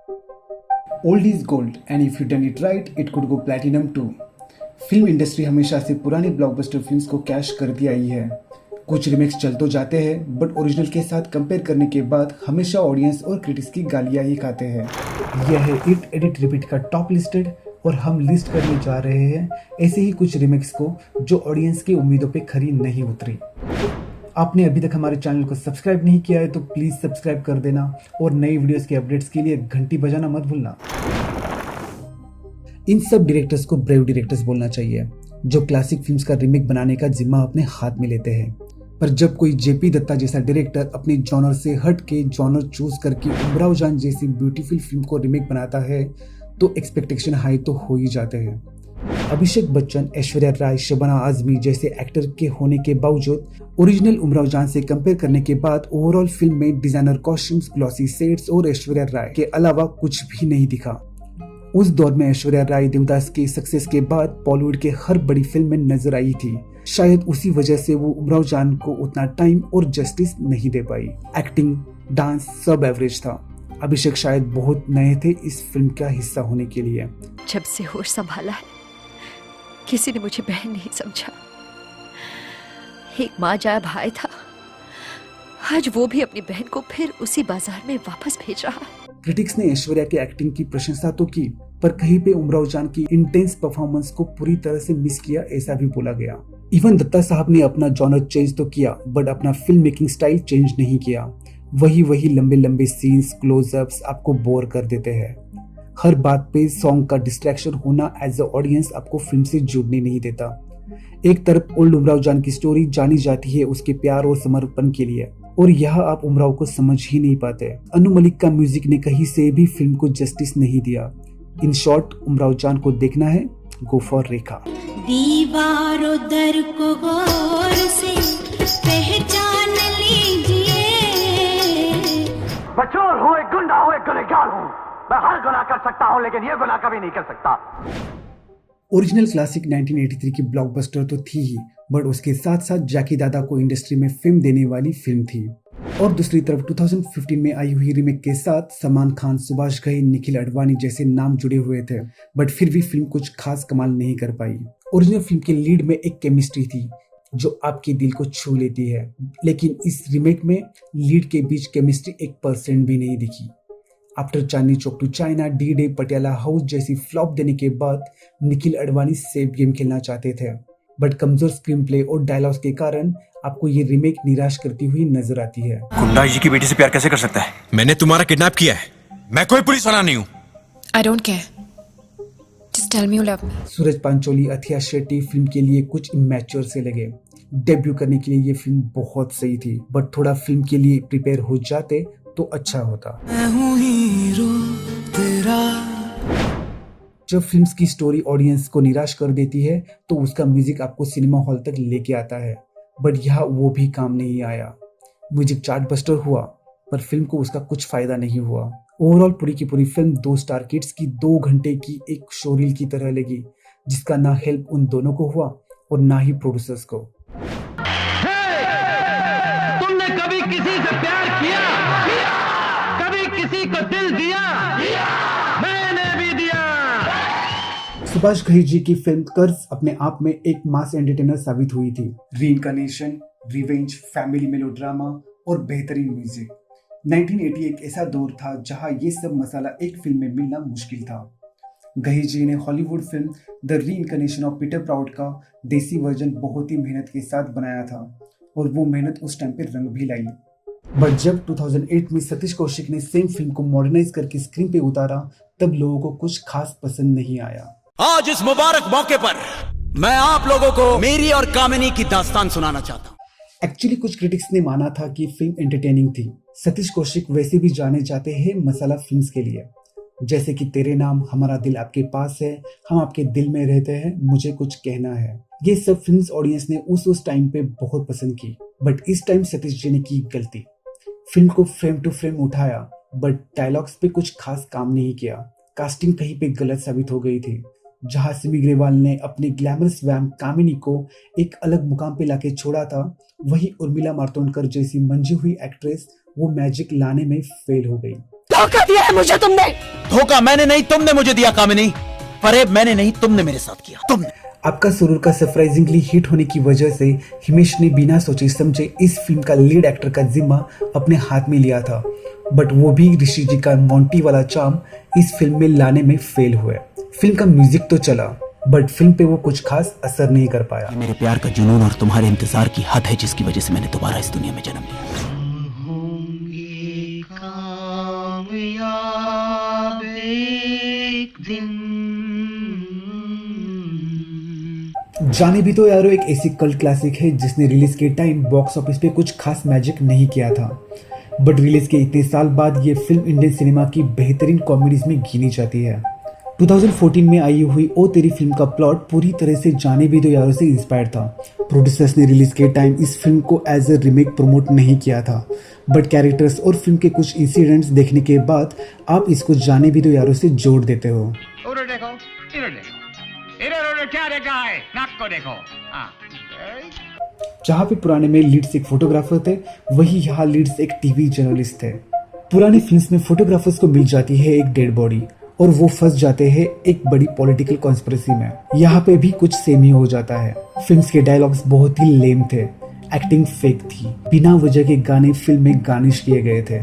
Old is gold and if you done it right it could go platinum too. Film industry हमेशा से पुरानी blockbuster films को cash करती आई है। कुछ रिमेक्स चल तो जाते हैं बट ओरिजिनल के साथ कंपेयर करने के बाद हमेशा ऑडियंस और क्रिटिक्स की गालियां ही खाते हैं। यह है इट एडिट रिपीट का टॉप लिस्टेड और हम लिस्ट करने जा रहे हैं ऐसे ही कुछ रिमेक्स को जो ऑडियंस की उम्मीदों पे खरी नहीं उतरी। आपने अभी तक हमारे चैनल को सब्सक्राइब नहीं किया है तो प्लीज सब्सक्राइब कर देना और नई वीडियोस के अपडेट्स के लिए घंटी बजाना मत भूलना। इन सब डायरेक्टर्स को ब्रेव डायरेक्टर्स बोलना चाहिए जो क्लासिक फिल्म्स का रीमेक बनाने का जिम्मा अपने हाथ में लेते हैं। पर जब कोई जेपी दत्ता जैसा डायरेक्टर अपने जॉनर से हट के जॉनर चूज करके उमराव जान जैसी ब्यूटीफुल फिल्म को रीमेक बनाता है तो एक्सपेक्टेशन हाई तो हो ही जाते हैं। अभिषेक बच्चन, ऐश्वर्या राय, शबाना आजमी जैसे एक्टर के होने के बावजूद ओरिजिनल उमराव जान से कंपेयर करने के बाद ओवरऑल फिल्म में डिजाइनर कॉस्ट्यूम्स, ग्लॉसी सेट्स और ऐश्वर्या राय के अलावा कुछ भी नहीं दिखा। उस दौर में ऐश्वर्या राय देवदास के सक्सेस के बाद बॉलीवुड के हर बड़ी फिल्म में नजर आई थी। शायद उसी वजह से वो उमराव जान को उतना टाइम और जस्टिस नहीं दे पाई। एक्टिंग, डांस सब एवरेज था। अभिषेक शायद बहुत नए थे इस फिल्म का हिस्सा होने के लिए। जब से होश संभाला है किसी ने मुझे बहन नहीं समझा। एक माँ जाया भाई था, आज वो भी अपनी बहन को फिर उसी बाजार में वापस भेज रहा है। क्रिटिक्स ने ऐश्वर्या की एक्टिंग की प्रशंसा तो की पर कहीं पे उमराव जान की इंटेंस परफॉर्मेंस को पूरी तरह से मिस किया ऐसा भी बोला गया। इवन दत्ता साहब ने अपना जॉनर चेंज तो किया बट अपना फिल्म मेकिंग स्टाइल चेंज नहीं किया। वही लंबे लंबे सीन्स, क्लोजअप्स आपको बोर कर देते हैं। हर बात पे सॉन्ग का डिस्ट्रैक्शन होना एज अ ऑडियंस आपको फिल्म से जुड़ने नहीं देता। एक तरफ ओल्ड उमराव जान की स्टोरी जानी जाती है उसके प्यार और समर्पण के लिए और यहाँ आप उमराव को समझ ही नहीं पाते। अनु मलिक का म्यूजिक ने कहीं से भी फिल्म को जस्टिस नहीं दिया। इन शॉर्ट उमराव जान को देखना है, गो फॉर रेखा। दीवारों दर को गौर से पहचान लीजिए। बचोर हो, एक गुंडा हो, एक गुनहगार हूँ। मैं हर गुनाह कर सकता हूँ लेकिन ये गुनाह कभी नहीं कर सकता। ओरिजिनल क्लासिक 1983 की ब्लॉकबस्टर तो थी ही बट उसके साथ साथ जैकी दादा को इंडस्ट्री में फिल्म देने वाली फिल्म थी। और दूसरी तरफ 2015 में आई हुई रीमेक के साथ सलमान खान, सुभाष घई, निखिल अडवाणी जैसे नाम जुड़े हुए थे बट फिर भी फिल्म कुछ खास कमाल नहीं कर पाई। ओरिजिनल फिल्म के लीड में एक केमिस्ट्री थी जो आपके दिल को छू लेती है लेकिन इस रीमेक में लीड के बीच केमिस्ट्री 1% भी नहीं दिखी। After Chandni Chowk to China, D day, Patiala house जैसी फ्लॉप देने के बाद निखिल अडवाणी सेफ गेम खेलना चाहते थे बट कमजोर स्क्रीन प्ले और डायलॉग्स के कारण आपको ये रीमेक निराश करती हुई नजर आती है। गुंडा जी की बेटी से प्यार कैसे कर सकता है? मैंने तुम्हारा किडनैप किया है। मैं कोई पुलिस वाला नहीं हूँ। I don't care. Just tell me you love me. Suraj Pancholi, Athiya Shetty film के लिए कुछ इमैच्योर से लगे। डेब्यू करने के लिए ये फिल्म बहुत सही थी बट थोड़ा फिल्म के लिए प्रिपेयर हो जाते तो अच्छा होता। मैं हूँ हीरो तेरा। जब फिल्म्स की स्टोरी ऑडियंस को निराश कर देती है तो उसका म्यूजिक आपको सिनेमा हॉल तक लेके आता है बट यहाँ वो भी काम नहीं आया। म्यूजिक चार्टबस्टर हुआ पर फिल्म को उसका कुछ फायदा नहीं हुआ। ओवरऑल पूरी की पूरी फिल्म 2 स्टार किड्स की 2 घंटे की एक शोरील की तरह लगी जिसका ना हेल्प उन दोनों को हुआ और ना ही प्रोड्यूसर्स को। तुमने कभी किसी से प्यार किया? कभी किसी को दिल दिया? मैंने भी दिया। सुभाष घई जी की फिल्म कर्ज अपने आप में एक मास एंटरटेनर साबित हुई थी। रीइंकार्नेशन, रिवेंज, फैमिली मेलोड्रामा और बेहतरीन म्यूजिक। 1980 एक ऐसा दौर था जहां ये सब मसाला एक फिल्म में मिलना मुश्किल था। घई जी ने Hollywood film the reincarnation of Peter proud का देसी वर्जन बहुत ही मेहनत के साथ बनाया था और वो मेहनत उस टाइम पे रंग भी लाई। बट जब 2008 में सतीश कौशिक ने सेम फिल्म को मॉडर्नाइज करके स्क्रीन पे उतारा तब लोगों को कुछ खास पसंद नहीं आया। आज इस मुबारक मौके पर मैं आप लोगों को मेरी और कामिनी की दास्तान सुनाना चाहता हूँ। एक्चुअली कुछ क्रिटिक्स ने माना था कि फिल्म एंटरटेनिंग थी। सतीश कौशिक वैसे भी जाने जाते हैं मसाला फिल्म्स के लिए, जैसे कि तेरे नाम, हमारा दिल आपके पास है, हम आपके दिल में रहते हैं, मुझे कुछ कहना है। ये सब फिल्म्स ऑडियंस ने उस टाइम पे बहुत पसंद की बट इस टाइम सतीश जी ने की गलती। फिल्म को फ्रेम टू फ्रेम उठाया बट डायलॉग्स पे कुछ खास काम नहीं किया। कास्टिंग कहीं पे गलत साबित हो गई थी। जहां सिमी ग्रेवाल ने अपनी ग्लैमरस वैम कामिनी को एक अलग मुकाम पे लाके छोड़ा था, वही उर्मिला मातोंडकर जैसी मंजी हुई एक्ट्रेस वो मैजिक लाने में फेल हो गई। धोखा दिया है मुझे तुमने। धोखा मैंने नहीं, तुमने मुझे दिया कामिनी। फरेब मैंने नहीं, तुमने मेरे साथ किया, तुमने। आपका सुरूर का सरप्राइजिंगली हिट होने की वजह से हिमेश ने बिना सोचे समझे इस फिल्म का लीड एक्टर का जिम्मा अपने हाथ में लिया था, बट वो भी ऋषि जी का मोंटी वाला चार्म इस फिल्म में लाने में फेल हुए। फिल्म का म्यूजिक तो चला, बट फिल्म पे वो कुछ खास असर नहीं कर पाया। मेरे प्यार का जुनून और तुम्हारे इंतजार की हद है जिसकी वजह से मैंने दोबारा इस दुनिया में जन्म लिया। जाने भी तो यारो एक ऐसी कल्ट क्लासिक है जिसने रिलीज के टाइम बॉक्स ऑफिस पे कुछ खास मैजिक नहीं किया था, बट रिलीज के इतने साल बाद ये फिल्म इंडियन सिनेमा की बेहतरीन कॉमेडीज में गिनी जाती है। 2014 में आई हुई ओ तेरी फिल्म का प्लॉट पूरी तरह से जाने भी दो यारों से इंस्पायर्ड था। प्रोड्यूसर्स ने रिलीज के टाइम इस फिल्म को एज ए रिमेक प्रमोट नहीं किया था, बट कैरेक्टर्स और फिल्म के कुछ इंसिडेंट्स देखने के बाद आप इसको जाने भी दो यारों से जोड़ देते हो। उधर देखो, इधर देखो, इधर उधर क्या देखा है, नाक को देखो। हाँ, जहाँ पे पुराने में लीड्स एक फोटोग्राफर थे, वही यहाँ लीड्स एक टीवी जर्नलिस्ट थे। पुरानी फिल्म्स में फोटोग्राफर्स को मिल जाती है एक डेड बॉडी और वो फंस जाते हैं एक बड़ी पॉलिटिकल कॉन्स्पिरेसी में। यहाँ पे भी कुछ सेम ही हो जाता है। फिल्म्स के डायलॉग्स बहुत ही लेम थे, एक्टिंग फेक थी, बिना वजह के गाने फिल्म में गार्निश किए गए थे,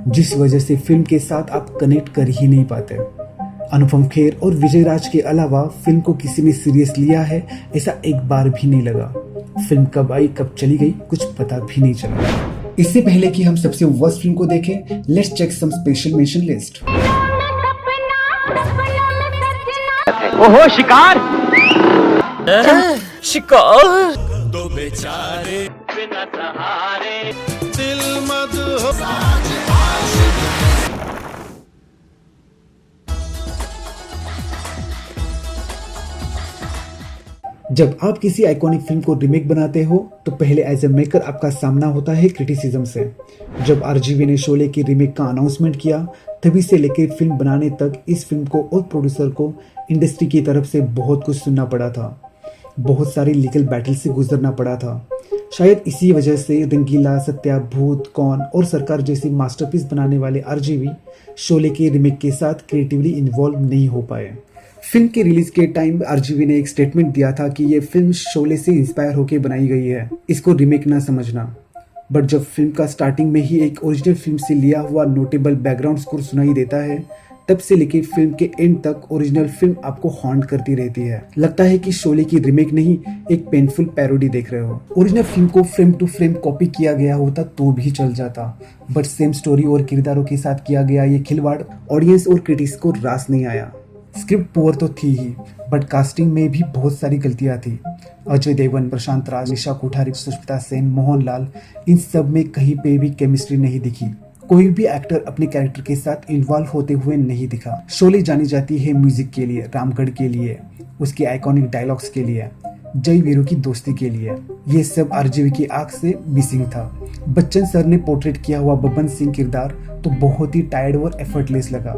जिस वजह से फिल्म के साथ आप कनेक्ट कर ही नहीं पाते। अनुपम खेर और विजय राज के अलावा फिल्म को किसी ने सीरियस लिया है ऐसा एक बार भी नहीं लगा। फिल्म कब आई कब चली गई कुछ पता भी नहीं चला। इससे पहले कि हम सबसे वर्स्ट फिल्म को देखें, let's check some special mention list. ओहो शिकार, शिकार दो बेचारे बिना सहारे, दिल मद जब आप किसी आइकॉनिक फिल्म को रिमेक बनाते हो तो पहले एज ए मेकर आपका सामना होता है क्रिटिसिज्म से। जब आरजीवी ने शोले की रिमेक का अनाउंसमेंट किया, तभी से लेकर फिल्म बनाने तक इस फिल्म को और प्रोड्यूसर को इंडस्ट्री की तरफ से बहुत कुछ सुनना पड़ा था, बहुत सारी लीगल बैटल से गुजरना पड़ा था। शायद इसी वजह से रंगीला, सत्या, भूत, कौन और सरकार जैसी मास्टरपीस बनाने वाले आरजीवी शोले के रिमेक के साथ क्रिएटिवली इन्वॉल्व नहीं हो पाए। फिल्म के रिलीज के टाइम आरजीवी ने एक स्टेटमेंट दिया था कि ये फिल्म शोले से इंस्पायर होकर बनाई गई है, इसको रिमेक ना समझना। बट जब फिल्म का स्टार्टिंग में ही एक ओरिजिनल फिल्म से लिया हुआ नोटेबल बैकग्राउंड स्कोर सुनाई देता है, तब से लेकर फिल्म के एंड तक ओरिजिनल फिल्म आपको हॉन्ट करती रहती है। लगता है कि शोले की रिमेक नहीं, एक पेनफुल पैरोडी देख रहे हो। ओरिजिनल फिल्म को फ्रेम टू फ्रेम कॉपी किया गया होता तो भी चल जाता, बट सेम स्टोरी और किरदारों के साथ किया गया ये खिलवाड़ ऑडियंस और क्रिटिक्स को रास नहीं आया। स्क्रिप्ट पुअर तो थी ही, बट कास्टिंग में भी बहुत सारी गलतियां थी। अजय देवगन, प्रशांत राज, निशा कोठारी, सुष्मिता सेन, मोहनलाल, इन सब में कहीं पे भी केमिस्ट्री नहीं दिखी। कोई भी एक्टर अपने कैरेक्टर के साथ इन्वॉल्व होते हुए नहीं दिखा। शोले जानी जाती है म्यूजिक के लिए, रामगढ़ के लिए, उसके आइकॉनिक डायलॉग्स के लिए, जय वीरों की दोस्ती के लिए। ये सब आरजीवी की आंख से मिसिंग था। बच्चन सर ने पोर्ट्रेट किया हुआ बब्बन सिंह किरदार तो बहुत ही टायर्ड और एफर्टलेस लगा।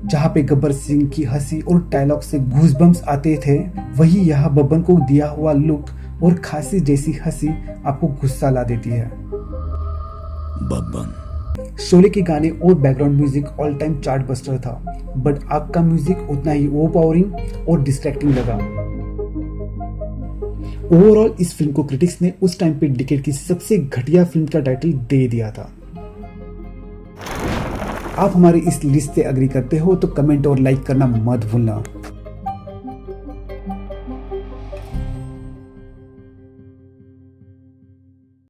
जहाँ पे गब्बर सिंह की हंसी और डायलॉग से गूज़बम्स आते थे, वही यहाँ बब्बन को दिया हुआ लुक और खांसी जैसी हंसी आपको गुस्सा ला देती है। बब्बन शोले के गाने और background music all time chart buster था, बट आग का म्यूजिक उतना ही ओवरपावरिंग और डिस्ट्रैक्टिंग लगा। ओवरऑल इस फिल्म को क्रिटिक्स ने उस टाइम पे डिकेड की सबसे घटिया फिल्म का टाइटल दे दिया था। आप हमारी इस लिस्ट से एग्री करते हो तो कमेंट और लाइक करना मत भूलना।